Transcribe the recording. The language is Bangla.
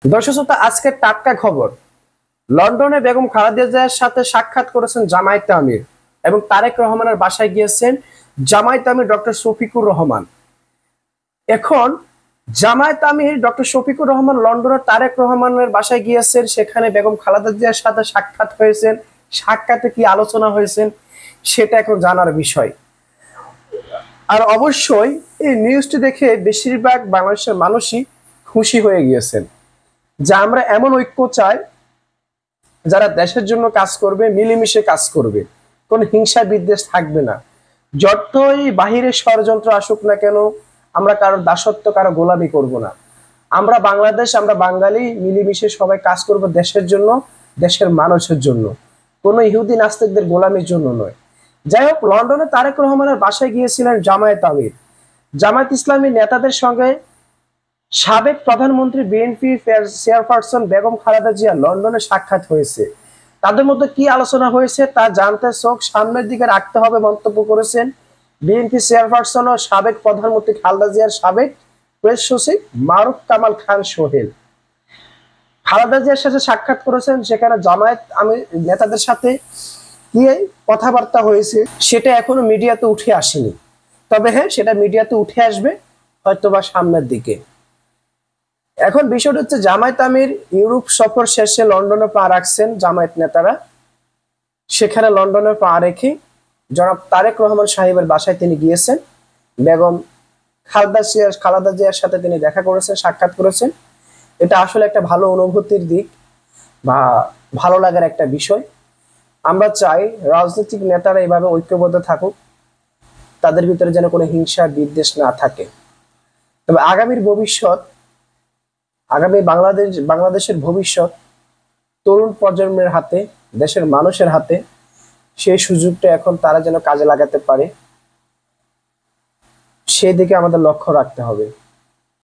দর্শক শ্রোতা, আজকের টাটকা খবর। লন্ডনে বেগম খালেদা জিয়ার সাথে সাক্ষাৎ করেছেন জামায়াতে আমির এবং তারেক রহমানের বাসায় গিয়েছেন জামায়াতে আমির ডক্টর শফিকুর রহমান। এখন জামায়াতে আমির ডক্টর শফিকুর রহমান লন্ডনের তারেক রহমানের বাসায় গিয়েছেন, সেখানে বেগম খালেদা জিয়ার সাথে সাক্ষাৎ হয়েছেন। সাক্ষাতে কি আলোচনা হয়েছেন সেটা এখন জানার বিষয়। আর অবশ্যই এই নিউজটি দেখে বেশিরভাগ বাংলাদেশের মানুষই খুশি হয়ে গিয়েছেন যে আমরা এমন ঐক্য চাই যারা দেশের জন্য কাজ করবে, মিলেমিশে কাজ করবে, কোন হিংসা বিদ্বেষ থাকবে না। যতই বাহিরে ষড়যন্ত্র আসুক না কেন, আমরা কারোর দাসত্ব, কারো গোলামি করব না। আমরা বাংলাদেশ, আমরা বাঙালি, মিলেমিশে সবাই কাজ করব দেশের জন্য, দেশের মানুষের জন্য, কোনো ইহুদি নাস্তিকদের গোলামির জন্য নয়। যাই হোক, লন্ডনে তারেক রহমানের বাসায় গিয়েছিলেন জামায়াত আমির। জামায়াত ইসলামী নেতাদের সঙ্গে সাবেক প্রধানমন্ত্রী বিএনপি চেয়ারপারসন বেগম খালেদা জিয়া লন্ডনে সাক্ষাৎ হয়েছে। তাদের মধ্যে কি আলোচনা হয়েছে তা জানতে চোখ সামনের দিকে রাখতে হবে মন্তব্য করেছেন বিএনপি চেয়ারপারসন ও সাবেক প্রধানমন্ত্রী খালেদা জিয়ার সাবেক প্রেস সচিব মারুফ কামাল খান সোহেল। খালেদা জিয়ার সাথে সাক্ষাৎ করেছেন, সেখানে জামায়াত আমির নেতাদের সাথে কি কথাবার্তা হয়েছে সেটা এখনো মিডিয়াতে উঠে আসেনি। তবে হ্যাঁ, সেটা মিডিয়াতে উঠে আসবে হয়তোবা সামনের দিকে। এখন বিষয়টা হচ্ছে, জামায়াত আমির ইউরোপ সফর শেষে লন্ডনে পা রাখছেন জামায়াত নেতারা। সেখানে লন্ডনে পা রেখে জনাব তারেক রহমান সাহেবের বাসায় তিনি গিয়েছেন। বেগম খালেদা জিয়ার সাথে তিনি দেখা করেছেন, সাক্ষাৎ করেছেন। এটা আসলে একটা ভালো অনুভূতির দিক বা ভালো লাগার একটা বিষয়। আমরা চাই রাজনৈতিক নেতারা এইভাবে ঐক্যবদ্ধ থাকুক, তাদের ভিতরে যেন কোনো হিংসা বিদ্বেষ না থাকে। তবে আগামী বাংলাদেশের ভবিষ্যৎ তরুণ প্রজন্মের হাতে, দেশের মানুষের হাতে। সেই সুযোগটা এখন তারা যেন কাজে লাগাতে পারে, সেই দিকে আমাদের লক্ষ্য রাখতে হবে।